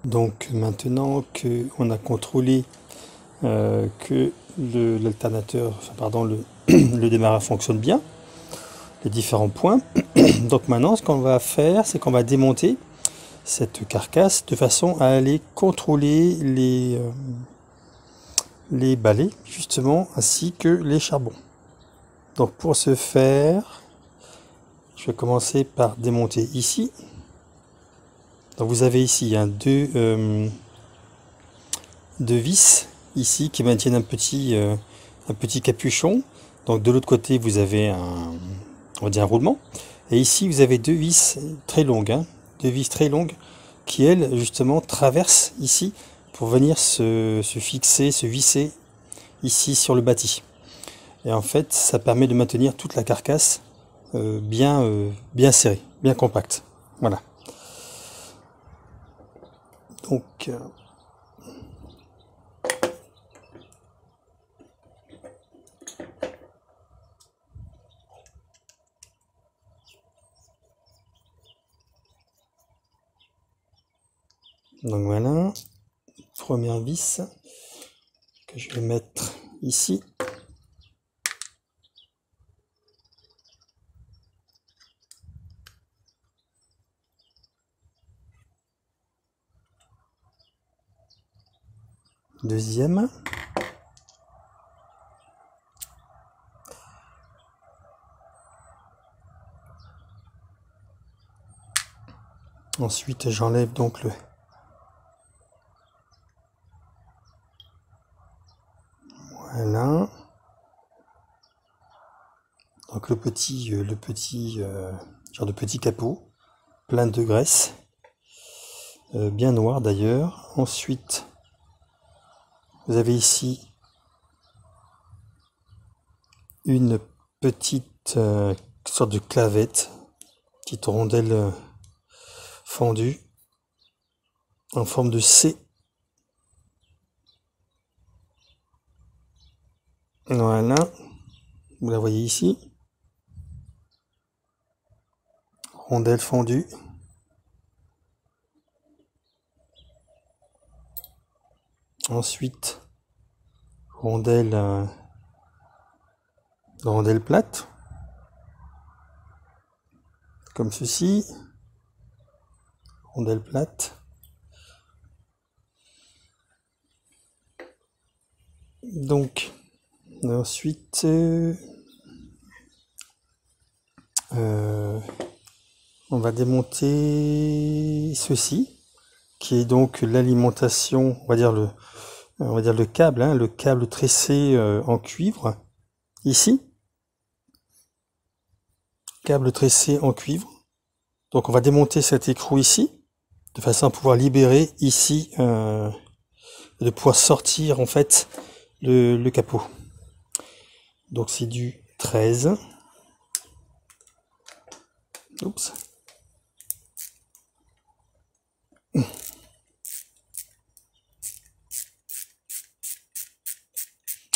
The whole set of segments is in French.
Donc maintenant qu'on a contrôlé que l'alternateur, enfin pardon, le démarreur fonctionne bien, les différents points. Donc maintenant, ce qu'on va faire, c'est qu'on va démonter cette carcasse de façon à aller contrôler les balais, justement, ainsi que les charbons. Donc pour ce faire, je vais commencer par démonter ici. Donc vous avez ici deux vis ici qui maintiennent un petit capuchon. Donc de l'autre côté, vous avez on va dire un roulement. Et ici, vous avez deux vis très longues, hein, deux vis très longues qui, elles, justement, traversent ici pour venir se fixer, se visser ici sur le bâti. Et en fait, ça permet de maintenir toute la carcasse bien serrée, bien compacte. Voilà. Donc, voilà, première vis que je vais mettre ici. Deuxième. Ensuite, j'enlève donc voilà. Donc le petit genre de petit capot, plein de graisse, bien noir d'ailleurs. Ensuite, vous avez ici une petite sorte de clavette, petite rondelle fendue en forme de C. Voilà, vous la voyez ici, rondelle fendue. Ensuite, rondelle, rondelle plate, comme ceci, rondelle plate. Donc, ensuite, on va démonter ceci, qui est donc l'alimentation, on va dire le câble, hein, le câble tressé en cuivre, ici, câble tressé en cuivre. Donc on va démonter cet écrou ici, de façon à pouvoir libérer ici, de pouvoir sortir en fait le capot. Donc c'est du 13. Oups.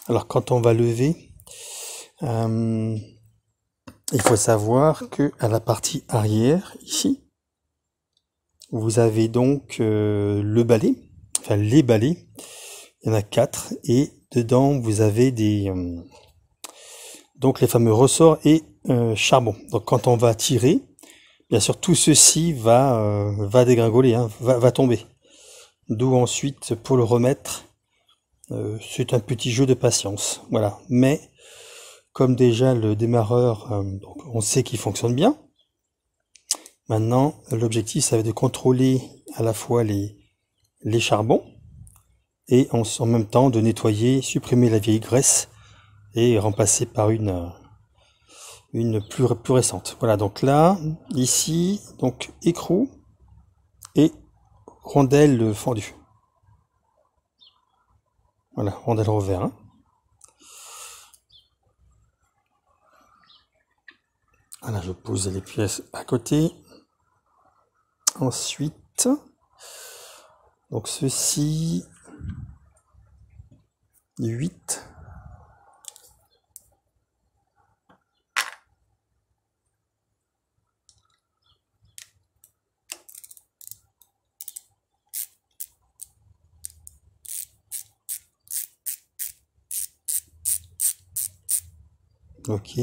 Alors quand on va lever, il faut savoir que à la partie arrière, ici, vous avez donc le balai, enfin les balais, il y en a 4, et dedans vous avez donc les fameux ressorts et charbon. Donc quand on va tirer, bien sûr tout ceci va dégringoler, hein, va tomber. D'où ensuite pour le remettre, c'est un petit jeu de patience, voilà. Mais comme déjà le démarreur, donc on sait qu'il fonctionne bien. Maintenant, l'objectif, ça va être de contrôler à la fois les charbons et en même temps de nettoyer, supprimer la vieille graisse et remplacer par une plus récente. Voilà, donc là, ici, donc écrou et rondelle fendue. Voilà, rondelle revers. Hein. Voilà, je pose les pièces à côté. Ensuite, donc ceci, 8. Ok.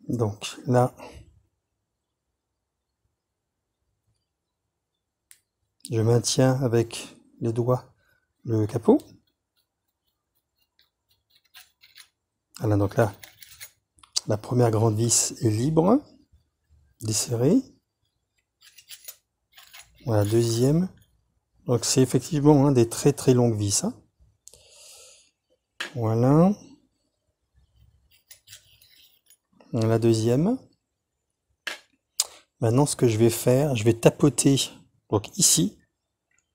Donc là, je maintiens avec les doigts le capot. Voilà, donc là, la première grande vis est libre, desserrée. Voilà, deuxième. Donc c'est effectivement des très très longues vis. Hein. Voilà. La deuxième. Maintenant, ce que je vais faire, je vais tapoter donc ici,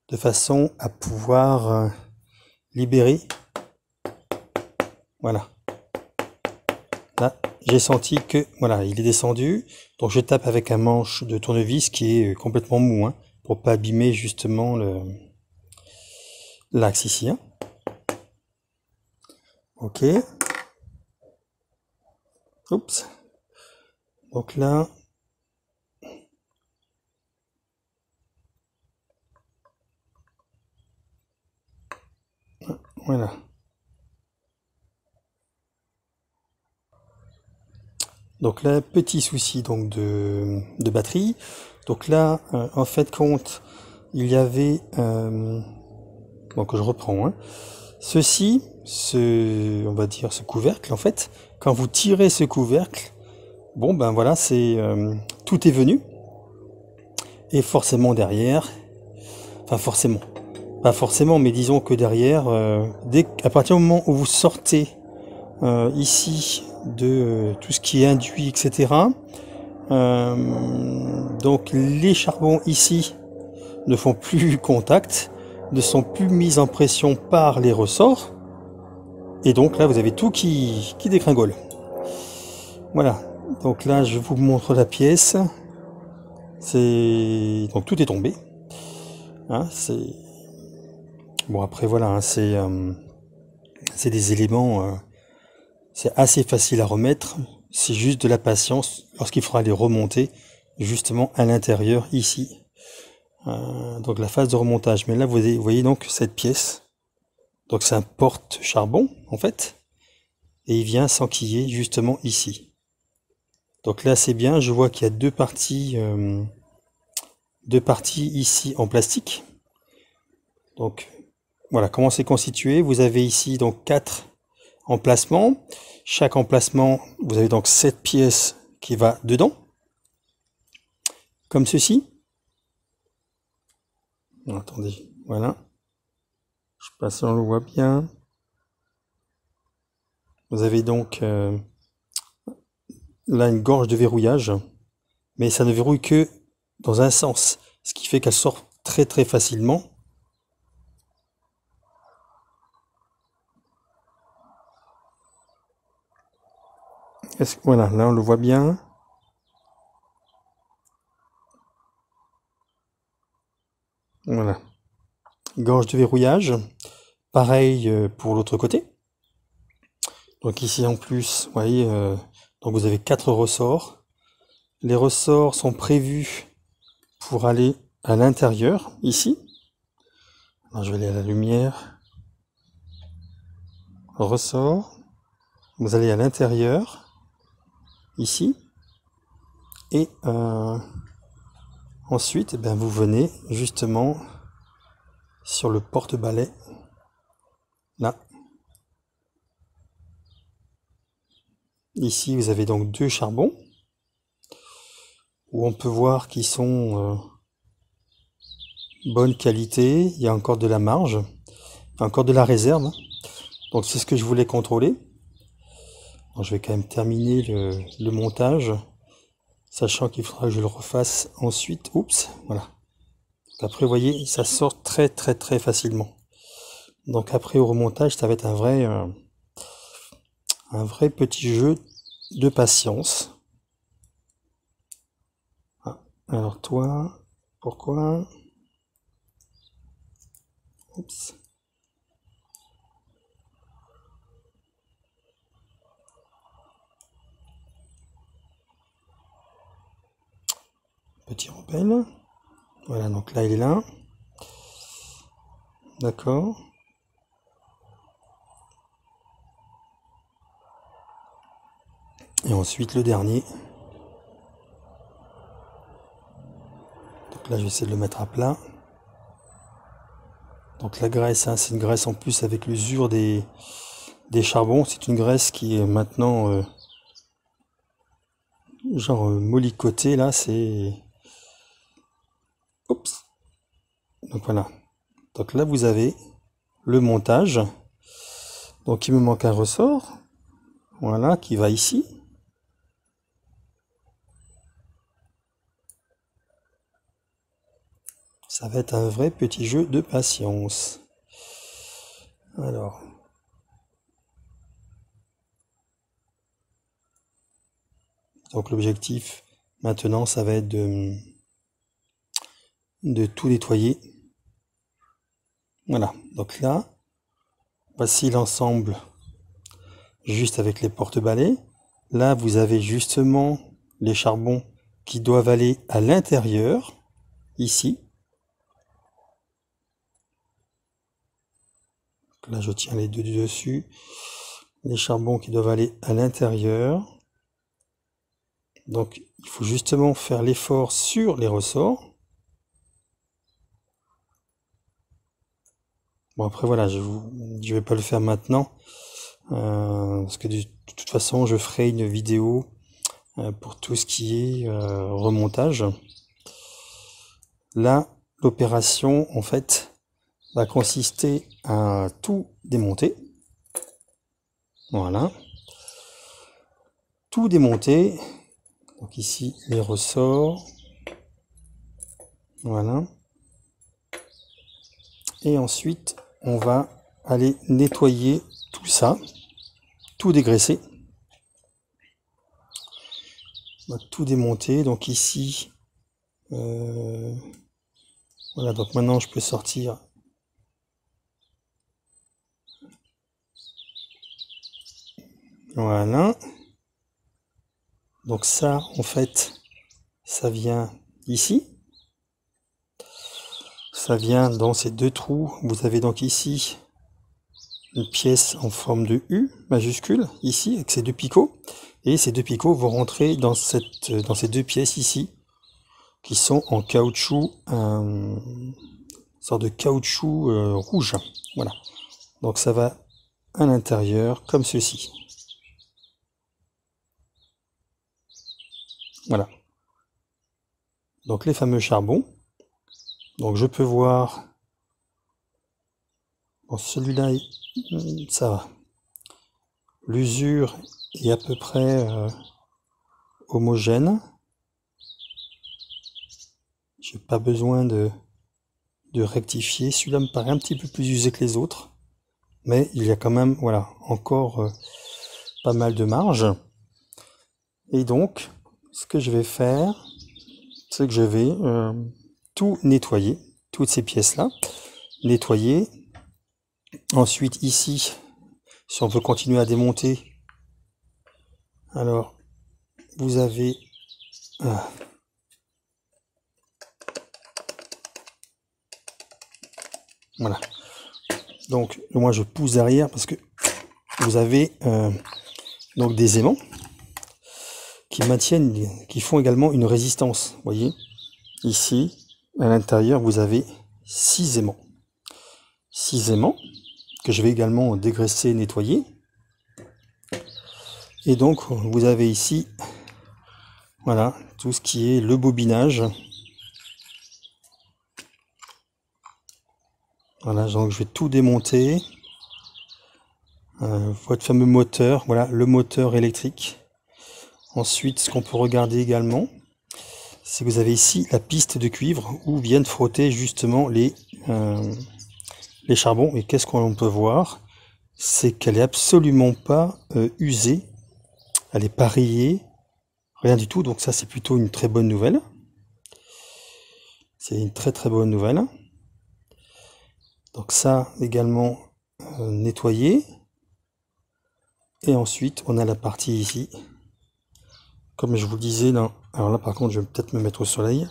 de façon à pouvoir libérer. Voilà. Là, j'ai senti que voilà, il est descendu. Donc je tape avec un manche de tournevis qui est complètement mou, hein, pour pas abîmer justement l'axe ici. Hein. Ok. Oups. Donc là, voilà. Donc là, petit souci donc de batterie. Donc là, en fait compte, il y avait donc je reprends. Hein. Ceci, on va dire ce couvercle, en fait, quand vous tirez ce couvercle, bon ben voilà, c'est tout est venu. Et forcément derrière, enfin forcément, pas forcément, mais disons que derrière, à partir du moment où vous sortez ici de tout ce qui est induit, etc. Donc les charbons ici ne font plus contact, ne sont plus mis en pression par les ressorts, et donc là vous avez tout qui dégringole. Voilà, donc là je vous montre la pièce, donc tout est tombé. Hein, bon après voilà, hein, c'est des éléments, c'est assez facile à remettre, c'est juste de la patience lorsqu'il faudra les remonter justement à l'intérieur ici. Donc la phase de remontage. Mais là vous voyez donc cette pièce. Donc c'est un porte-charbon en fait. Et il vient s'enquiller justement ici. Donc là c'est bien, je vois qu'il y a deux parties ici en plastique. Donc voilà comment c'est constitué. Vous avez ici donc 4 emplacements. Chaque emplacement, vous avez donc cette pièce qui va dedans. Comme ceci. Attendez, voilà. Je sais pas si on le voit bien. Vous avez donc là une gorge de verrouillage, mais ça ne verrouille que dans un sens, ce qui fait qu'elle sort très très facilement. Voilà, là on le voit bien. Voilà, gorge de verrouillage. Pareil pour l'autre côté. Donc ici en plus, vous voyez, donc vous avez 4 ressorts. Les ressorts sont prévus pour aller à l'intérieur, ici. Alors je vais aller à la lumière. Ressort. Vous allez à l'intérieur, ici. Et ensuite, eh bien, vous venez justement sur le porte-balai. Là. Ici, vous avez donc 2 charbons. Où on peut voir qu'ils sont bonne qualité. Il y a encore de la marge. Encore de la réserve. Donc c'est ce que je voulais contrôler. Alors, je vais quand même terminer le montage. Sachant qu'il faudra que je le refasse ensuite. Oups, voilà. Donc après, vous voyez, ça sort très très très facilement. Donc après au remontage, ça va être un vrai petit jeu de patience. Ah, alors toi, pourquoi? Oups. petit rebelle. Voilà, donc là il est là. D'accord. Et ensuite le dernier. Donc là je vais essayer de le mettre à plat. Donc la graisse, hein, c'est une graisse en plus avec l'usure des charbons. C'est une graisse qui est maintenant genre molicotée là. C'est... Oups. Donc voilà. Donc là vous avez le montage. Donc il me manque un ressort. Voilà, qui va ici. Ça va être un vrai petit jeu de patience. Alors. Donc l'objectif maintenant, ça va être de tout nettoyer. Voilà. Donc là, voici l'ensemble juste avec les porte-balais. Là, vous avez justement les charbons qui doivent aller à l'intérieur, ici. Là, je tiens les deux du dessus. Les charbons qui doivent aller à l'intérieur. Donc, il faut justement faire l'effort sur les ressorts. Bon, après, voilà, je vais pas le faire maintenant. Parce que de toute façon, je ferai une vidéo pour tout ce qui est remontage. Là, l'opération, en fait, va consister à tout démonter. Voilà. Tout démonter. Donc ici, les ressorts. Voilà. Et ensuite, on va aller nettoyer tout ça. Tout dégraisser. On va tout démonter. Donc ici, voilà. Donc maintenant, je peux sortir. Voilà. Donc ça, en fait, ça vient ici. Ça vient dans ces deux trous. Vous avez donc ici une pièce en forme de U majuscule, ici, avec ces deux picots. Et ces deux picots vont rentrer dans ces deux pièces ici, qui sont en caoutchouc, sorte de caoutchouc rouge. Voilà. Donc ça va à l'intérieur, comme ceci. Voilà. Donc les fameux charbons. Donc je peux voir, bon, celui-là, ça va. L'usure est à peu près homogène. J'ai pas besoin de rectifier. Celui-là me paraît un petit peu plus usé que les autres. Mais il y a quand même, voilà, encore pas mal de marge. Et donc, ce que je vais faire, c'est que je vais tout nettoyer, toutes ces pièces-là, nettoyer. Ensuite, ici, si on veut continuer à démonter, alors, vous avez... voilà. Donc, moi, je pousse derrière parce que vous avez donc des aimants qui maintiennent, qui font également une résistance. Vous voyez, ici, à l'intérieur, vous avez 6 aimants. 6 aimants que je vais également dégraisser, nettoyer. Et donc, vous avez ici, voilà, tout ce qui est le bobinage. Voilà, donc je vais tout démonter. Votre fameux moteur, voilà, le moteur électrique. Ensuite, ce qu'on peut regarder également, c'est que vous avez ici la piste de cuivre où viennent frotter justement les charbons. Et qu'est-ce qu'on peut voir? C'est qu'elle est absolument pas usée. Elle est pas rayée. Rien du tout. Donc ça, c'est plutôt une très bonne nouvelle. C'est une très très bonne nouvelle. Donc ça également nettoyé. Et ensuite, on a la partie ici. Comme je vous le disais, là, alors là par contre, je vais peut-être me mettre au soleil.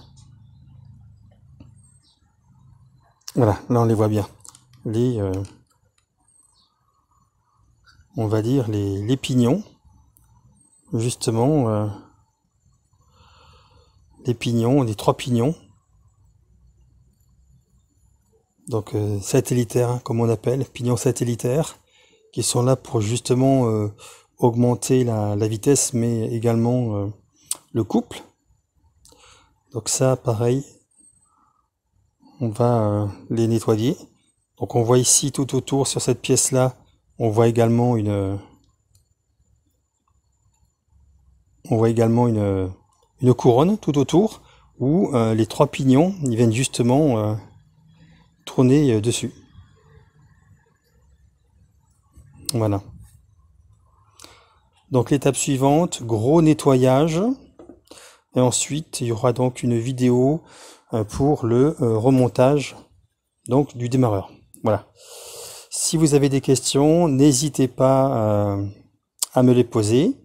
Voilà, là on les voit bien. On va dire les pignons, justement, les pignons, les 3 pignons, donc satellitaires, hein, comme on appelle, pignons satellitaires, qui sont là pour justement augmenter la vitesse, mais également le couple. Donc ça, pareil, on va les nettoyer. Donc on voit ici tout autour sur cette pièce-là, on voit également une couronne tout autour où les 3 pignons ils viennent justement tourner dessus. Voilà. Donc l'étape suivante, gros nettoyage. Et ensuite, il y aura donc une vidéo pour le remontage donc du démarreur. Voilà. Si vous avez des questions, n'hésitez pas à me les poser.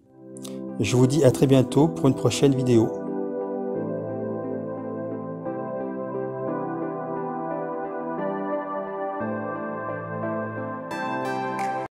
Je vous dis à très bientôt pour une prochaine vidéo.